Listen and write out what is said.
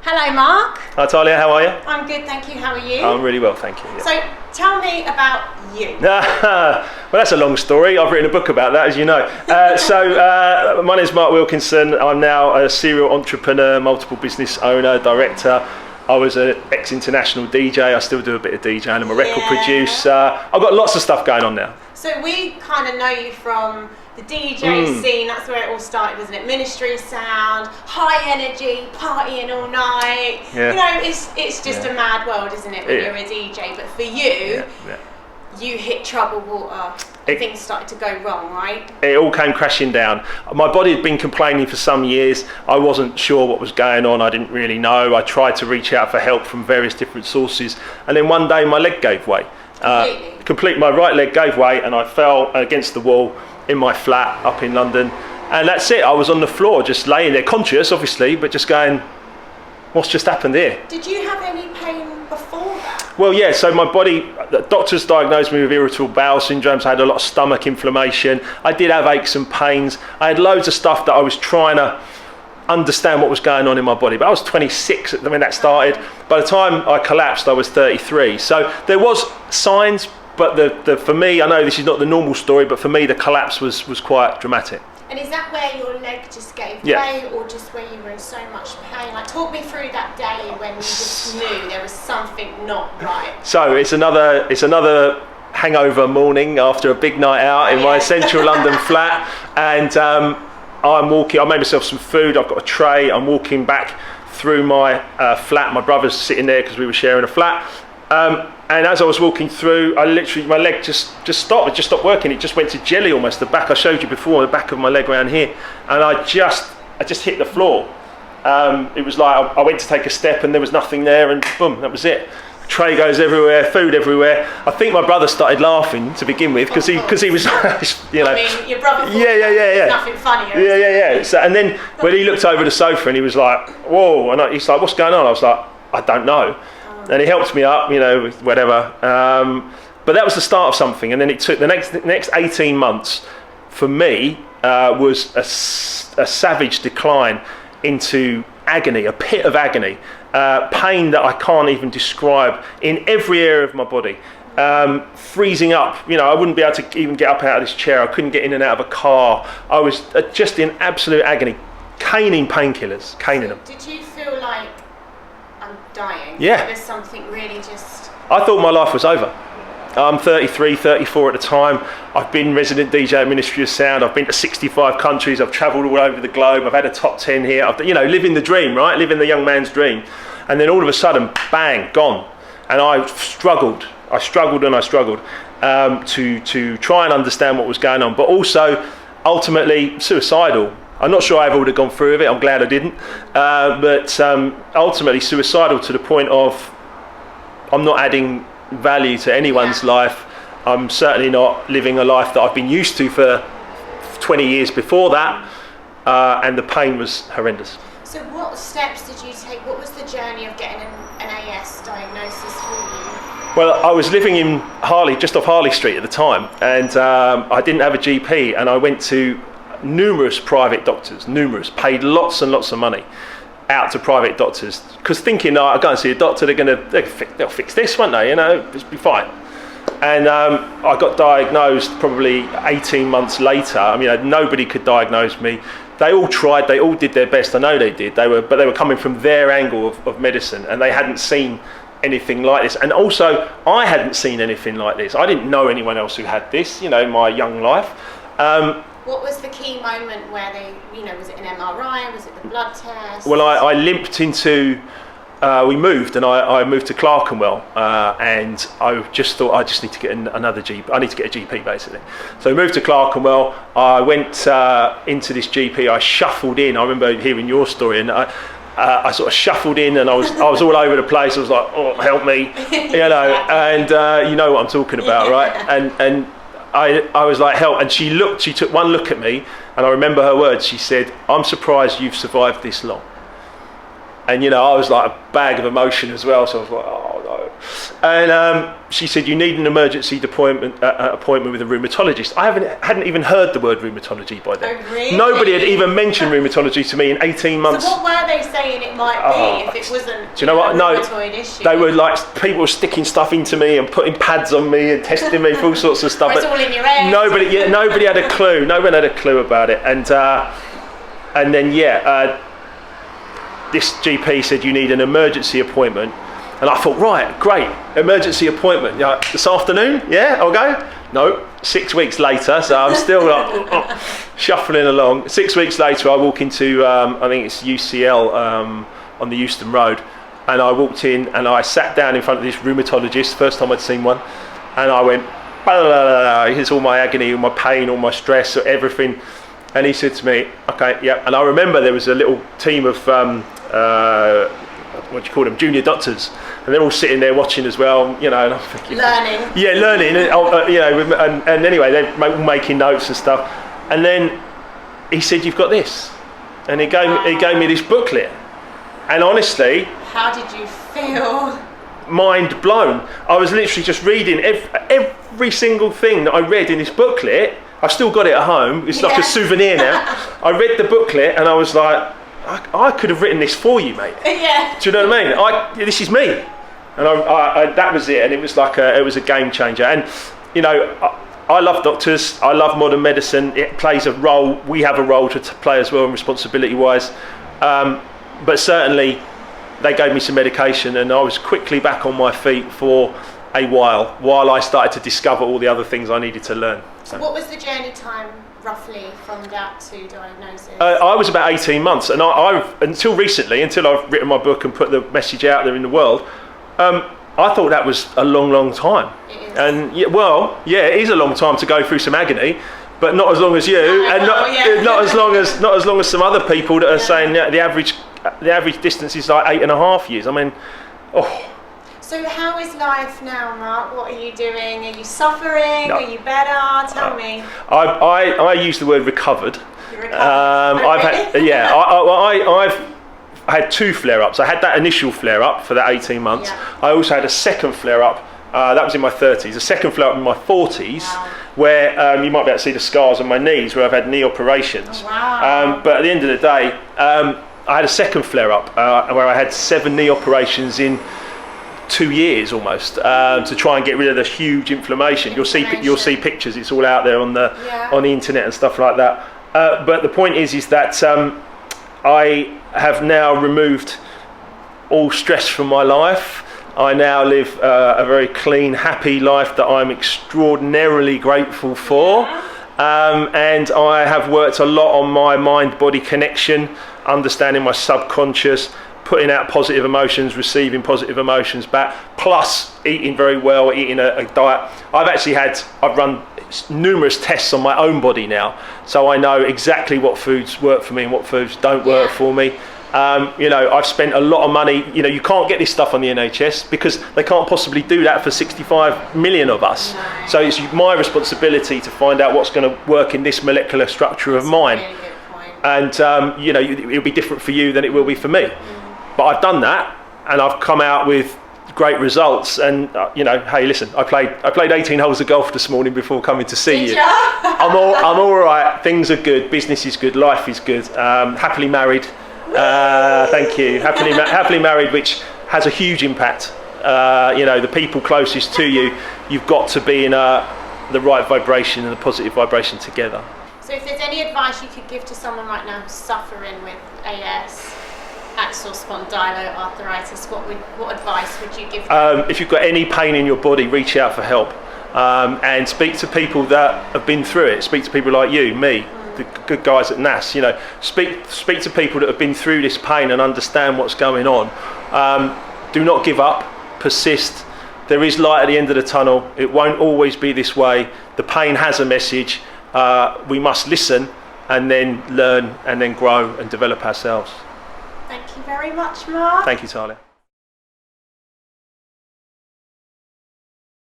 Hello, Mark. Hi Talia, how are you? I'm good, thank you. How are you? I'm really well, thank you. Yeah. So, tell me about you. Well, that's a long story. I've written a book about that, as you know. My name's Mark Wilkinson. I'm now a serial entrepreneur, multiple business owner, director. I was an ex-international DJ. I still do a bit of DJing. I'm a record producer. I've got lots of stuff going on now. So we kind of know you from the DJ scene. That's where it all started, wasn't it? Ministry sound, high energy, partying all night. Yeah. You know, it's just a mad world, isn't it, when you're a DJ? But for you, you hit troubled water. Things started to go wrong, right? It all came crashing down. My body had been complaining for some years. I wasn't sure what was going on. I didn't really know. I tried to reach out for help from various different sources. And then one day my leg gave way. My right leg gave way and I fell against the wall in my flat up in London. And that's it. I was on the floor just laying there, conscious obviously, but just going, what's just happened here? Did you have any pain before that? Well, yeah, so my body, the doctors diagnosed me with irritable bowel syndrome, so I had a lot of stomach inflammation. I did have aches and pains. I had loads of stuff that I was trying to understand what was going on in my body. But I was 26 when that started. By the time I collapsed, I was 33. So there was signs, but for me, I know this is not the normal story, but for me, the collapse was quite dramatic. And is that where your leg just gave way, or just where you were in so much pain? Like, talk me through that day when you just knew there was something not right. So it's another hangover morning after a big night out in my central London flat, and I'm walking. I made myself some food. I've got a tray. I'm walking back through my flat. My brother's sitting there because we were sharing a flat. And as I was walking through, my leg just stopped. It just stopped working. It just went to jelly almost. The back I showed you before, the back of my leg around here, and I just hit the floor. It was like I went to take a step and there was nothing there, and boom, that was it. Tray goes everywhere, food everywhere. I think my brother started laughing to begin with because he was, you know. I mean, your brother thought yeah. nothing funnier. Yeah. So, and then when he looked over the sofa and he was like, "Whoa!" And he's like, "What's going on?" I was like, "I don't know." And he helped me up, you know, with whatever. But that was the start of something. And then it took the next 18 months for me was a savage decline into agony, a pit of agony, pain that I can't even describe in every area of my body. Freezing up, you know, I wouldn't be able to even get up out of this chair. I couldn't get in and out of a car. I was just in absolute agony, caning painkillers, caning them. Did you feel like I'm dying? Yeah. There's something really just... I thought my life was over. I'm 33, 34 at the time. I've been resident DJ at Ministry of Sound. I've been to 65 countries. I've travelled all over the globe. I've had a top 10 here. Living the dream, right? Living the young man's dream. And then all of a sudden, bang, gone. And I struggled to try and understand what was going on, but also ultimately suicidal. I'm not sure I ever would have gone through with it. I'm glad I didn't. But ultimately suicidal to the point of I'm not adding value to anyone's life. I'm certainly not living a life that I've been used to for 20 years before that. And the pain was horrendous. So what steps did you take? What was the journey of getting an NASS diagnosis for you? Well, I was living in Harley, just off Harley Street at the time, and I didn't have a GP, and I went to numerous private doctors, paid lots and lots of money out to private doctors, because thinking, I'll go and see a doctor, they'll fix this, won't they, you know, it'll be fine. And I got diagnosed probably 18 months later. I mean, nobody could diagnose me. They all tried, they all did their best, I know they did, but they were coming from their angle of medicine, and they hadn't seen anything like this. And also, I hadn't seen anything like this. I didn't know anyone else who had this, you know, in my young life. What was the key moment where they, you know, was it an MRI, was it the blood test? Well, I limped into, we moved, and I moved to Clerkenwell, and I just thought I just need to get another GP. I need to get a GP basically. So I moved to Clerkenwell. I went into this GP. I shuffled in. I remember hearing your story, and I sort of shuffled in, and I was all over the place. I was like, "Oh, help me," you know, and you know what I'm talking about, right? And I was like, help. And she took one look at me, and I remember her words. She said, "I'm surprised you've survived this long." And, you know, I was like a bag of emotion as well. So I was like, oh no. And she said, you need an emergency appointment with a rheumatologist. I hadn't even heard the word rheumatology by then. Oh, really? Nobody had even mentioned rheumatology to me in 18 months. So what were they saying it might be if it wasn't do you know what? rheumatoid issue? They were like, people were sticking stuff into me and putting pads on me and testing me for all sorts of stuff. It's all in your head. Nobody had a clue. No one had a clue about it. And then this GP said you need an emergency appointment. And I thought, right, great, emergency appointment. This afternoon, yeah, I'll go. No, 6 weeks later, so I'm still like shuffling along. 6 weeks later, I walk into, I think it's UCL on the Euston Road, and I walked in and I sat down in front of this rheumatologist, first time I'd seen one, and I went, blah, blah, blah, here's all my agony, all my pain, all my stress, everything. And he said to me, okay, yeah. And I remember there was a little team of, what do you call them, junior doctors, and they're all sitting there watching as well, you know. And I'm thinking, learning. Yeah, learning. You know, and anyway, they're making notes and stuff. And then he said, "You've got this," and he gave me this booklet. And honestly, how did you feel? Mind blown. I was literally just reading every single thing that I read in this booklet. I've still got it at home. It's like a souvenir now. I read the booklet and I was like, I could have written this for you, mate. Yeah. Do you know what I mean? This is me, and I that was it. And it was like it was a game changer. And you know, I love doctors. I love modern medicine. It plays a role. We have a role to play as well, responsibility-wise. But certainly, they gave me some medication, and I was quickly back on my feet for a while I started to discover all the other things I needed to learn. So what was the journey time roughly from that to diagnosis? I was about 18 months, and I've until recently, until I've written my book and put the message out there in the world, I thought that was a long time. It is. And it is a long time to go through some agony, but not as long as you, and not as long as some other people that are saying the average distance is like 8.5 years. I mean, So how is life now, Mark? What are you doing? Are you suffering? No. Are you better? Tell me. I use the word recovered. You're recovered. I've had 2 flare-ups. I had that initial flare-up for that 18 months. Yeah. I also had a second flare-up. That was in my 30s. A second flare-up in my 40s, where you might be able to see the scars on my knees, where I've had knee operations. Oh, wow. But at the end of the day, I had a second flare-up where I had 7 knee operations in 2 years almost, to try and get rid of the huge inflammation. You'll see pictures. It's all out there on the internet and stuff like that. But the point is that I have now removed all stress from my life. I now live a very clean, happy life that I'm extraordinarily grateful for. And I have worked a lot on my mind-body connection, understanding my subconscious, putting out positive emotions, receiving positive emotions back, plus eating very well, eating a diet. I've run numerous tests on my own body now, so I know exactly what foods work for me and what foods don't work for me. I've spent a lot of money. You know, you can't get this stuff on the NHS because they can't possibly do that for 65 million of us. No. So it's my responsibility to find out what's going to work in this molecular structure of mine. Really good point. And it'll be different for you than it will be for me. But I've done that, and I've come out with great results. And hey, listen, I played 18 holes of golf this morning before coming to see you. I'm all right. Things are good. Business is good. Life is good. Happily married. Thank you. Happily married, which has a huge impact. The people closest to you, you've got to be in the right vibration and the positive vibration together. So if there's any advice you could give to someone right now who's suffering with AS, axial spondyloarthritis, what advice would you give them? If you've got any pain in your body, reach out for help, and speak to people that have been through it. Speak to people like you, me, the good guys at NASS. Speak to people that have been through this pain and understand what's going on. Do not give up. Persist. There is light at the end of the tunnel. It won't always be this way. The pain has a message. We must listen and then learn and then grow and develop ourselves. Thank you very much, Mark. Thank you, Talia.